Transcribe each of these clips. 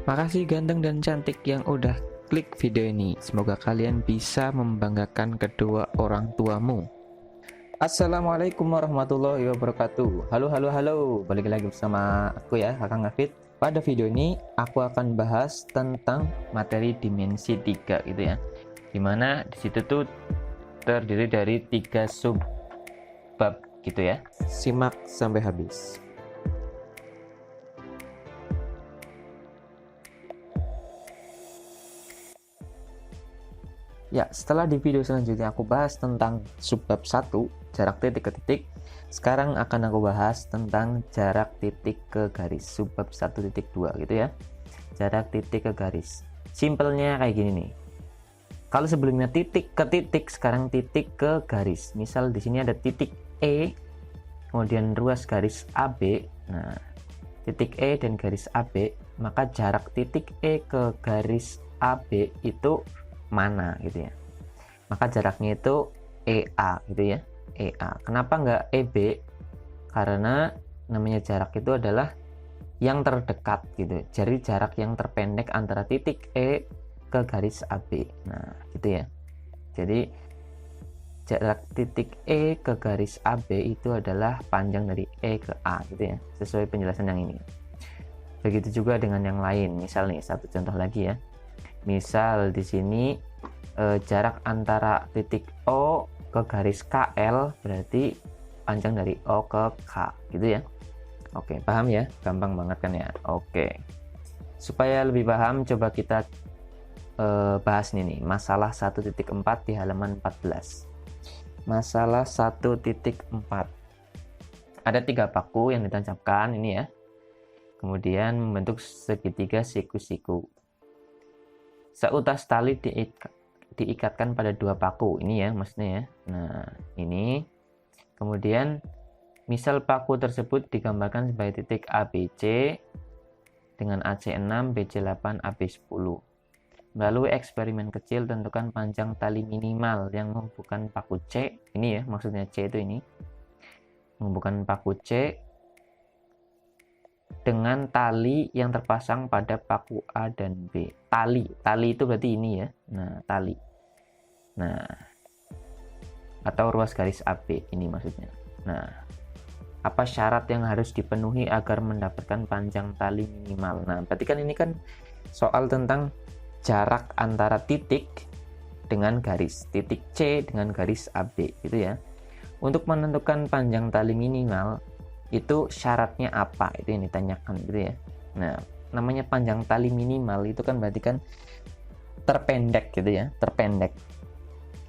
Makasih ganteng dan cantik yang udah klik video ini. Semoga kalian bisa membanggakan kedua orang tuamu. Assalamualaikum warahmatullahi wabarakatuh. Halo halo halo. Balik lagi bersama aku ya, Kakang Ngafit. Pada video ini aku akan bahas tentang materi dimensi 3 gitu ya. Dimana disitu tuh terdiri dari 3 sub bab gitu ya. Simak sampai habis. Ya, setelah di video selanjutnya aku bahas tentang subbab 1, jarak titik ke titik. Sekarang akan aku bahas tentang jarak titik ke garis, subbab 1.2 gitu ya. Jarak titik ke garis. Simpelnya kayak gini nih. Kalau sebelumnya titik ke titik, sekarang titik ke garis. Misal di sini ada titik E, kemudian ruas garis AB. Nah, titik E dan garis AB, maka jarak titik E ke garis AB itu mana gitu ya, maka jaraknya itu EA gitu ya, EA. Kenapa nggak EB? Karena namanya jarak itu adalah yang terdekat gitu, jadi jarak yang terpendek antara titik E ke garis AB. Nah gitu ya, jadi jarak titik E ke garis AB itu adalah panjang dari E ke A gitu ya, sesuai penjelasan yang ini. Begitu juga dengan yang lain. Misal nih, satu contoh lagi ya. Misal di sini jarak antara titik O ke garis KL berarti panjang dari O ke K gitu ya. Oke, paham ya? Gampang banget kan ya? Oke. Supaya lebih paham, coba kita bahas nih masalah 1.4 di halaman 14. Masalah 1.4. Ada 3 paku yang ditancapkan ini ya. Kemudian membentuk segitiga siku-siku. Seutas tali diikatkan pada 2 paku ini ya maksudnya ya. Nah ini kemudian misal paku tersebut digambarkan sebagai titik ABC dengan AC6, BC8, AB10. Melalui eksperimen kecil tentukan panjang tali minimal yang menghubungkan paku C ini ya, maksudnya C itu ini menghubungkan paku C dengan tali yang terpasang pada paku A dan B. Tali itu berarti ini ya. Nah, tali. Nah, atau ruas garis AB ini maksudnya. Nah, apa syarat yang harus dipenuhi agar mendapatkan panjang tali minimal? Nah, berarti kan ini kan soal tentang jarak antara titik dengan garis, titik C dengan garis AB gitu ya. Untuk menentukan panjang tali minimal itu syaratnya apa, itu yang ditanyakan gitu ya. Nah, namanya panjang tali minimal itu kan berarti kan terpendek gitu ya, terpendek.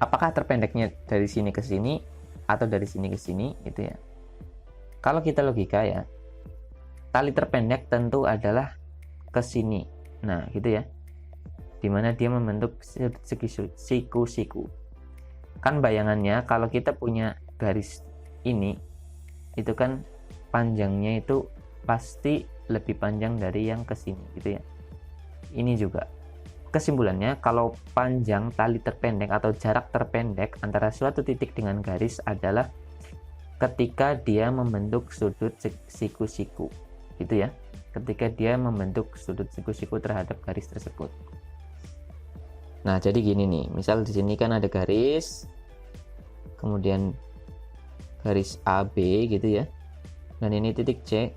Apakah terpendeknya dari sini ke sini atau dari sini ke sini gitu ya. Kalau kita logika ya, tali terpendek tentu adalah ke sini. Nah gitu ya, dimana dia membentuk siku-siku. Kan bayangannya kalau kita punya garis ini, itu kan panjangnya itu pasti lebih panjang dari yang ke sini gitu ya. Ini juga kesimpulannya, kalau panjang tali terpendek atau jarak terpendek antara suatu titik dengan garis adalah ketika dia membentuk sudut siku-siku gitu ya, ketika dia membentuk sudut siku-siku terhadap garis tersebut. Nah jadi gini nih, misal di sini kan ada garis, kemudian garis AB gitu ya, dan ini titik C.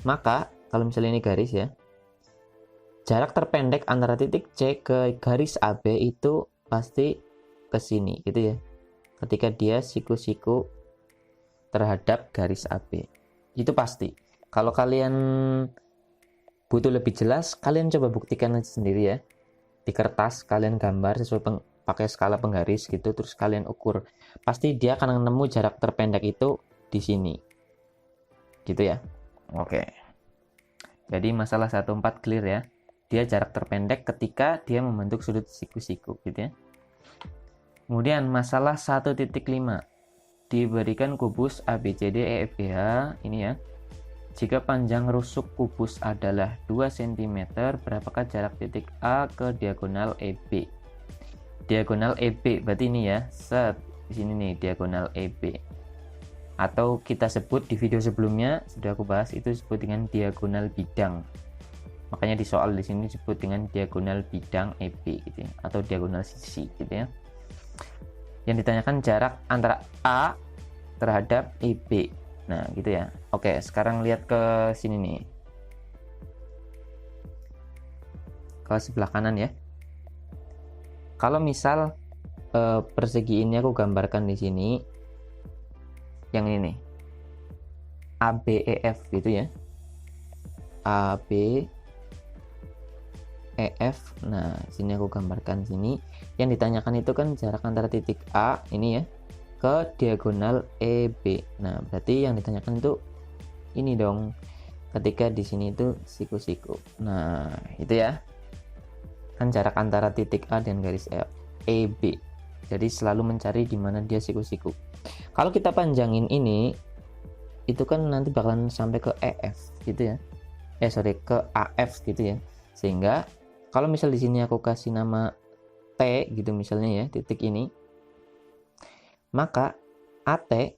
Maka kalau misalnya ini garis ya, jarak terpendek antara titik C ke garis AB itu pasti ke sini gitu ya, ketika dia siku-siku terhadap garis AB. Itu pasti. Kalau kalian butuh lebih jelas, kalian coba buktikan aja sendiri ya. Di kertas kalian gambar sesuai pakai skala penggaris gitu, terus kalian ukur. Pasti dia akan nemu jarak terpendek itu di sini. Gitu ya. Oke. Jadi masalah 1.4 clear ya. Dia jarak terpendek ketika dia membentuk sudut siku-siku gitu ya. Kemudian masalah 1.5. Diberikan kubus ABCDEFGH ini ya. Jika panjang rusuk kubus adalah 2 cm, berapakah jarak titik A ke diagonal EB? Diagonal EB berarti ini ya. Set di sini nih diagonal EB. Atau kita sebut di video sebelumnya sudah aku bahas, itu disebut dengan diagonal bidang. Makanya di soal di sini disebut dengan diagonal bidang EB gitu ya, atau diagonal sisi gitu ya. Yang ditanyakan jarak antara A terhadap EB. Nah, gitu ya. Oke, sekarang lihat ke sini nih. Ke sebelah kanan ya. Kalau misal persegi ini aku gambarkan di sini, yang ini nih, ABEF gitu ya, ABEF. Nah, sini aku gambarkan sini. Yang ditanyakan itu kan jarak antara titik A ini ya ke diagonal EB. Nah, berarti yang ditanyakan itu ini dong. Ketika di sini itu siku-siku. Nah, itu ya. Kan jarak antara titik A dan garis EB. Jadi selalu mencari di mana dia siku-siku. Kalau kita panjangin ini, itu kan nanti bakalan sampai ke EF gitu ya. Ke AF gitu ya. Sehingga kalau misal di sini aku kasih nama T gitu misalnya ya, titik ini, maka AT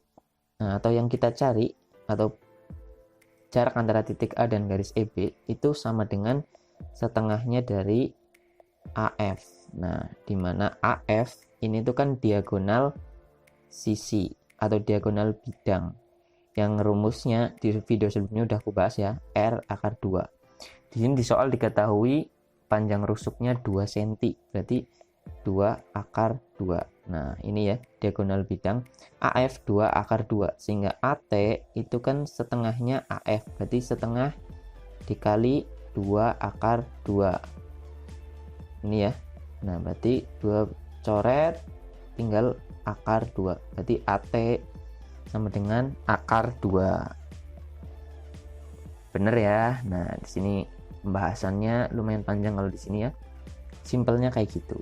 atau yang kita cari atau jarak antara titik A dan garis EB itu sama dengan setengahnya dari AF. Nah, di mana AF ini tuh kan diagonal sisi atau diagonal bidang. Yang rumusnya di video sebelumnya udah aku bahas ya, R akar 2. Di sini di soal diketahui panjang rusuknya 2 cm, berarti 2 akar 2. Nah, ini ya, diagonal bidang AF 2 akar 2, sehingga AT itu kan setengahnya AF, berarti setengah dikali 2 akar 2. Ini ya. Nah, berarti 2 coret tinggal akar 2. Berarti AT sama dengan akar 2. Bener ya. Nah, di sini pembahasannya lumayan panjang kalau di sini ya. Simpelnya kayak gitu.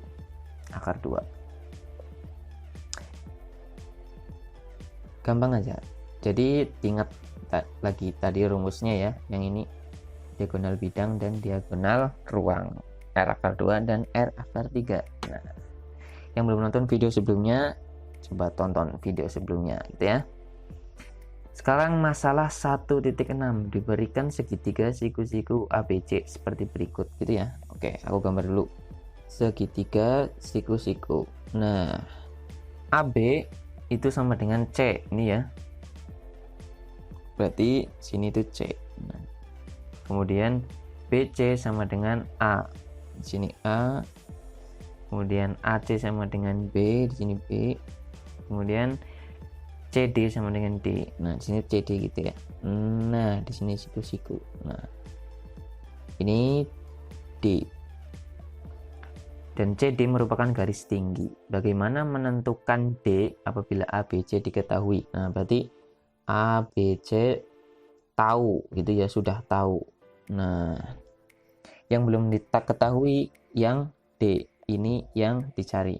Akar 2. Gampang aja. Jadi ingat lagi tadi rumusnya ya. Yang ini diagonal bidang dan diagonal ruang. R akar 2 dan R akar 3. Nah, yang belum nonton video sebelumnya, coba tonton video sebelumnya gitu ya. Sekarang masalah 1.6 diberikan segitiga siku-siku ABC seperti berikut gitu ya. Oke, aku gambar dulu. Segitiga siku-siku. Nah, AB itu sama dengan C ini ya. Berarti sini itu C. Nah, kemudian BC sama dengan A. Di sini A. Kemudian AC sama dengan B, di sini B. Kemudian CD sama dengan D. Nah, di sini CD gitu ya. Nah, di sini siku-siku. Nah, ini D. Dan CD merupakan garis tinggi. Bagaimana menentukan D apabila ABC diketahui? Nah, berarti ABC tahu gitu ya, sudah tahu. Nah, yang belum diketahui yang D. Ini yang dicari.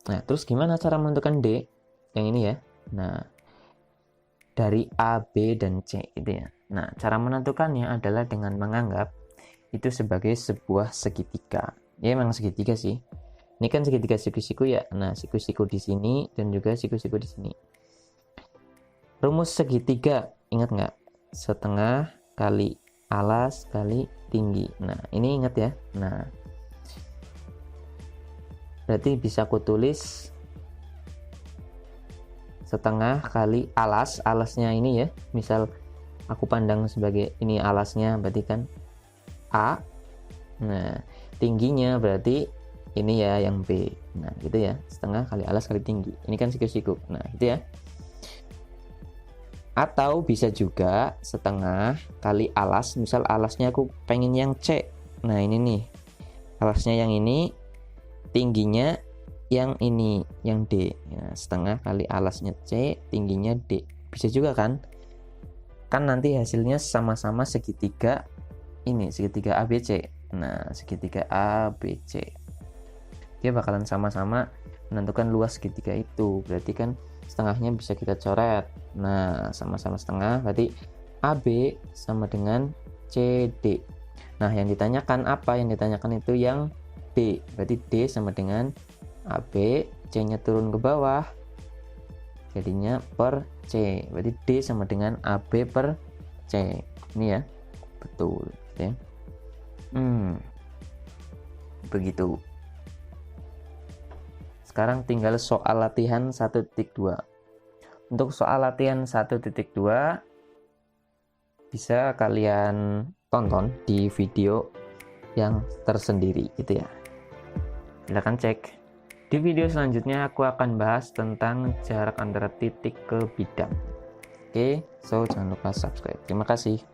Nah, terus gimana cara menentukan D? Yang ini ya. Nah, dari A, B, dan C gitu ya. Nah, cara menentukannya adalah dengan menganggap itu sebagai sebuah segitiga. Ya, memang segitiga sih. Ini kan segitiga siku-siku ya. Nah, siku-siku di sini dan juga siku-siku di sini. Rumus segitiga, ingat nggak? Setengah kali alas kali tinggi. Nah, ini ingat ya. Nah, berarti bisa aku tulis setengah kali alasnya ini ya. Misal aku pandang sebagai ini alasnya, berarti kan A. Nah, tingginya berarti ini ya yang B. Nah, gitu ya. Setengah kali alas kali tinggi. Ini kan siku-siku. Nah, gitu ya. Atau bisa juga setengah kali alas. Misal alasnya aku pengen yang C. Nah, ini nih. Alasnya yang ini, tingginya yang ini, yang D. Ya, setengah kali alasnya C, tingginya D. Bisa juga kan? Kan nanti hasilnya sama-sama segitiga ini, segitiga ABC. Nah, segitiga ABC. Dia bakalan sama-sama menentukan luas segitiga itu. Berarti kan setengahnya bisa kita coret. Nah, sama-sama setengah, berarti AB sama dengan CD. Nah, yang ditanyakan apa? Yang ditanyakan itu yang D. Berarti D sama dengan AB, C-nya turun ke bawah, jadinya per C. Berarti D sama dengan AB per C. Ini ya. betul ya. Begitu. Sekarang tinggal soal latihan 1.2. Untuk soal latihan 1.2 bisa kalian tonton di video yang tersendiri gitu ya. Silahkan cek. Di video selanjutnya aku akan bahas tentang jarak antara titik ke bidang. Oke, so jangan lupa subscribe. Terima kasih.